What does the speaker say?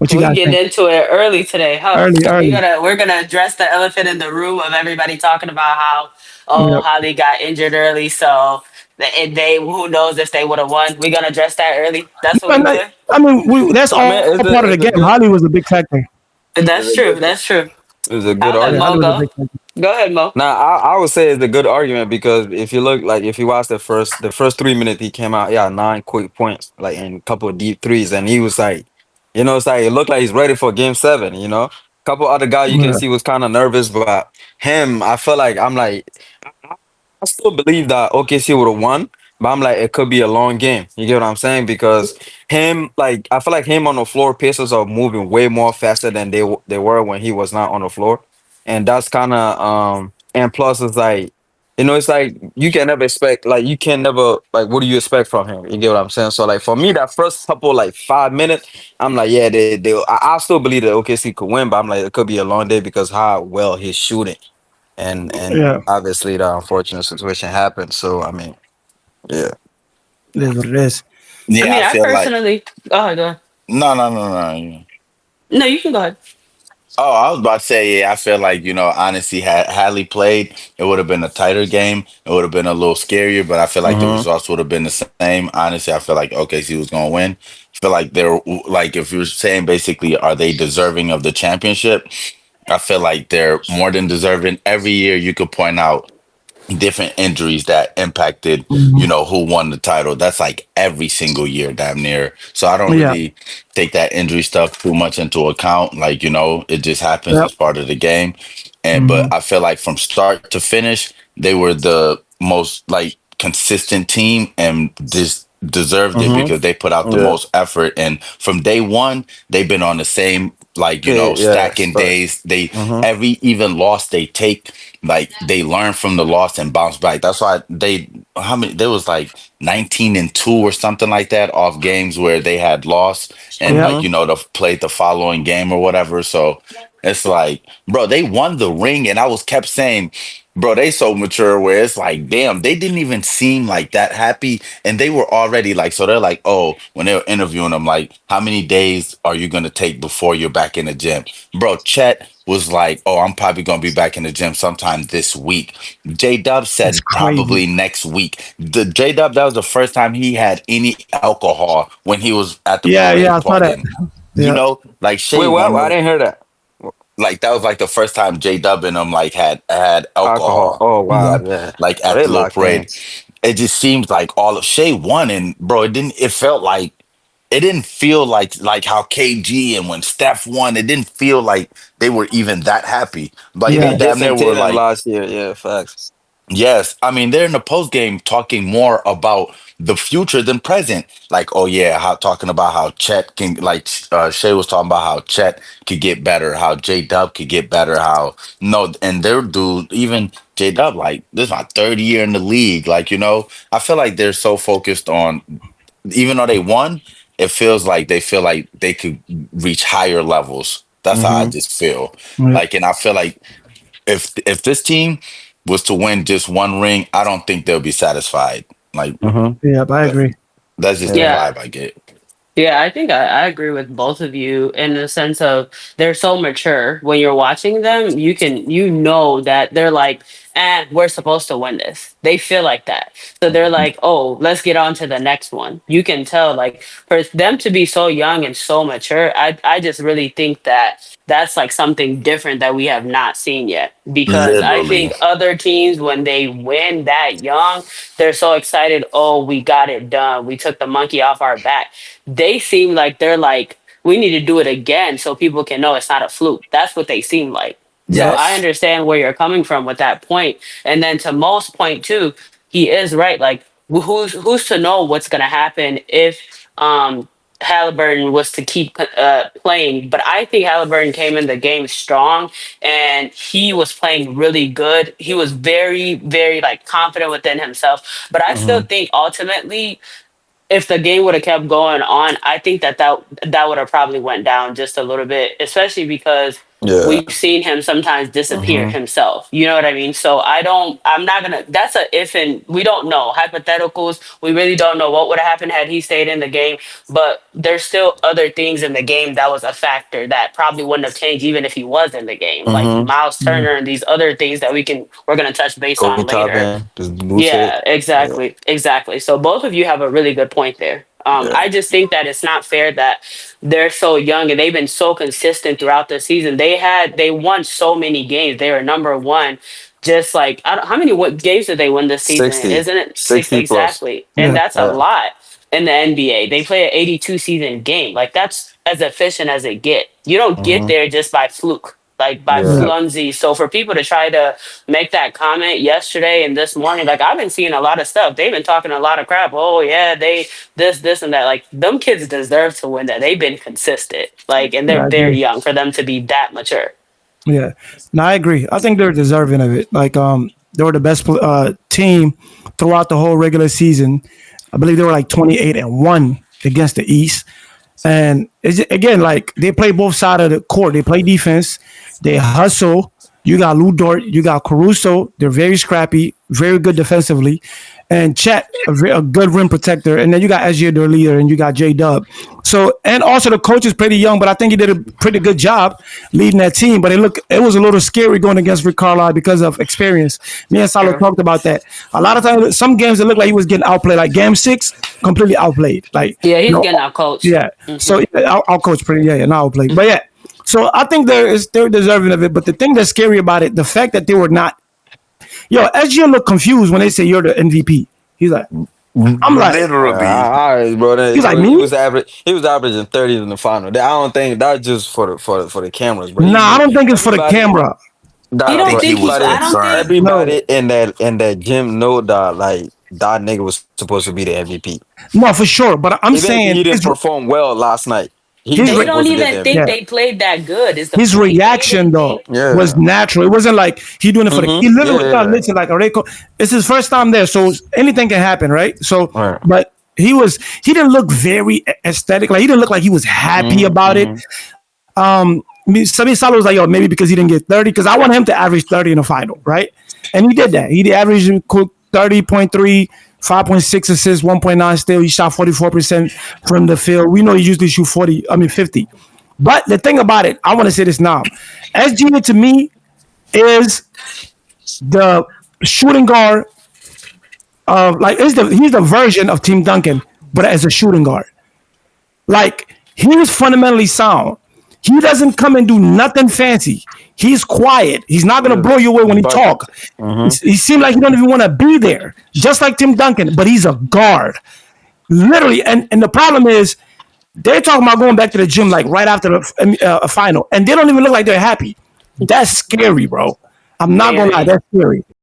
What you We guys getting think? into it early today, huh? Early, We early. gonna we're gonna address the elephant in the room of everybody talking about Yep. how they got injured early. So they who knows if they would have won. We gonna address that early. That's what we And doing. I mean, that's I mean, all part of the is it game. good? Holly was a big factor. Is That's it true. good? That's true. Is it a good I'll let Yeah, argument? Mo Holly was a go. big factor. Go ahead, Mo. Now, I would say it's a good argument because if you look like if you watch the first 3 minutes he came out, yeah, 9 quick points, like and a couple of deep threes, and he was like, it's like it looked like he's ready for game 7. Couple other guys you can Yeah, see was kind of nervous, but him, I feel like I'm like I still believe that OKC would have won, but I'm like it could be a long game. You get what I'm saying? Because him, like I feel like him on the floor, Pacers are moving way more faster than they were when he was not on the floor, and that's kind of and plus it's like it's like you can never expect like you can never like what do you expect from him? You get what I'm saying? So like for me, that first couple like 5 minutes, I'm like yeah I still believe that OKC could win, but I'm like it could be a long day because how well he's shooting and yeah. obviously the unfortunate situation happened. So I mean, yeah. It is what it is. I Yeah, mean, I I feel like personally. Go ahead. Go ahead. no, no, no, no. No, you can go ahead. Oh, I was about to say, yeah, I feel like, honestly, had Hadley played, it would have been a tighter game. It would have been a little scarier, but I feel like the Mm-hmm. results would have been the same. Honestly, I feel like OKC was going to win. I feel like they're like, if you're saying basically, are they deserving of the championship? I feel like they're more than deserving. Every year you could point out different injuries that impacted, Mhm. who won the title. That's like every single year, damn near. So I don't Yeah. really take that injury stuff too much into account. Like, it just happens. Yep. It's part of the game. And but Hmm. I feel like from start to finish, they were the most like consistent team and just deserved it Mm-hmm. because they put out the Yeah. most effort. And from day one, they've been on the same like, Yeah. stacking Facts. days. They Mm-hmm. every even loss they take, like they learn from the loss and bounce back. That's why how many there was like 19-2 or something like that off games where they had lost and Yep. like Mm-hmm. played the following game or whatever. So it's like, bro, they won the ring, and I was kept saying, bro, they so mature where it's like, damn, they didn't even seem like that happy, and they were already like, so they're like, oh, when they were interviewing them, like, how many days are you gonna take before you're back in the gym, bro? Chet was like, oh, I'm probably gonna be back in the gym sometime this week. J Dub That's said crazy. probably next week. The J Dub, that was the first time he had any alcohol when he was at the Yeah, yeah. parade I saw that. partying. Yeah. Like Shay Wait, what? won I the didn't hear that. like that was like the first time J Dub and them like had Alcohol. alcohol. Oh wow. Yeah, Hmm. Yeah. like So at they the little locked in. parade. It just seems like all of Shay won, and bro, it felt like it didn't feel like how KG and when Steph won, it didn't feel like they were even that happy. Like Yeah. they Yeah. damn Jason near were Tatum like, last year. Yeah. Facts. yes, I mean they're in the post game talking more about the future than present. Like, oh yeah, how talking about how Chet can like Shay was talking about how Chet could get better, how J Dub could get better, how no, and their dude even J Dub like this is my third year in the league. Like I feel like they're so focused on even though they won, it feels like they feel like they could reach higher levels. That's how I Mm-hmm. just feel. Yep. Like, and I feel like if this team was to win just one ring, I don't think they'll be satisfied. Like Mm-hmm. Yep. I that, agree. that's just the Yeah. Yeah. vibe I get. Yeah, I think I agree with both of you in the sense of they're so mature. When you're watching them, you know that they're like, we're supposed to win this. They feel like that. So they're like, oh, let's get on to the next one. You can tell, like, for them to be so young and so mature, I just really think that that's like something different that we have not seen yet. Because I Literally. think other teams, when they win that young, they're so excited. Oh, we got it done. We took the monkey off our back. They seem like they're like, we need to do it again so people can know it's not a fluke. That's what they seem like. So Yep. I Yes. understand where you're coming from with that point. And then to Mo's point too, he is right. Like who's to know what's gonna happen if Halliburton was to keep playing. But I think Halliburton came in the game strong and he was playing really good. He was very, very like confident within himself. But I still Mm-hmm. think ultimately if the game would have kept going on, I think that would have probably went down just a little bit, especially because Yeah. We've seen him sometimes disappear Mm-hmm. himself. You know what I mean? So I'm not gonna, that's a if, and we don't know. Hypotheticals, we really don't know what would have happened had he stayed in the game. But there's still other things in the game that was a factor that probably wouldn't have changed even if he was in the game. Like Mm-hmm. Miles Yeah. Turner and these other things that we're gonna touch base Kobe on top later. in, just boost it. Yeah, Yeah. exactly. Exactly. So both of you have a really good point there. Yeah. I just think that it's not fair that they're so young and they've been so consistent throughout the season. They won so many games. They were number one. Just like I don't, how many what games did they win this season? 60. Isn't it six 60 plus. exactly? And Yeah. that's a Yeah. lot in the NBA. They play an 82 season game. Like that's as efficient as it get. You don't get Mm-hmm. there just by fluke, like by Yeah. Yeah. flunsy. So for people to try to make that comment yesterday and this morning, like I've been seeing a lot of stuff. They've been talking a lot of crap. Oh yeah, they this and that. Like them kids deserve to win that. They've been consistent. Like and Yeah, they're I very agree. young for them to be that mature. Yeah, no, I agree. I think they're deserving of it. Like, they were the best team throughout the whole regular season. I believe they were like 28-1 against the East. And again, like they play both sides of the court. They play defense, they hustle. You got Lou Dort, you got Caruso. They're very scrappy, very good defensively, and Chet, a good rim protector. And then you got SJ, their leader, and you got J Dub. So, and also the coach is pretty young, but I think he did a pretty good job leading that team. But it was a little scary going against Rick Carlisle because of experience. Me and Salo True. talked about that. A lot of times, some games it looked like he was getting outplayed. Like Game 6, completely outplayed. Like, Yeah, you he's know, getting out coached. yeah. So yeah, our coach pretty not outplayed, but yeah. So I think they're deserving of it. But the thing that's scary about it, the fact that they were not. Yo, SG looked confused when they say you're the MVP. He's like, I'm like, Literally. All right, bro. he's like He me. was average. He was averaging 30 in the final. I don't think that's just for the cameras, bro. Nah, I don't think it's for the Everybody, camera. You I dog, don't think bro. he think he? was Everybody, I don't think. concerned. No, everybody in that gym know that like that nigga was supposed to be the MVP. no, for sure. But I'm Even if saying he didn't perform well last night, he his was They re- don't supposed to get the even think MVP. yeah, they played that good. Is the his point? They reaction didn't though think. was Yeah. natural. It wasn't like he doing it for the. He Mm-hmm. literally Yeah. listen like a Reiko. It's his first time there, so anything can happen, right? So, All right. but he didn't look very aesthetic. Like he didn't look like he was happy Mm-hmm. about it. Mm-hmm. Sammy Salah was like, yo, maybe because he didn't get 30, because I want him to average 30 in the final, right? And he did that. He did average 30.3, 5.6 assists, 1.9 steal. He shot 44% from the field. We know he usually shoot 50. But the thing about it, I want to say this now. SG to me is the shooting guard of like he's the version of Tim Duncan, but as a shooting guard. Like he's fundamentally sound. He doesn't come and do nothing fancy. He's quiet. He's not gonna blow you away when he Bucket. talk. Mm-hmm. He seems like he don't even want to be there, just like Tim Duncan. But he's a guard, literally. And the problem is they're talking about going back to the gym like right after the final, and they don't even look like they're happy. That's scary, bro. I'm not gonna lie, Very. that's scary.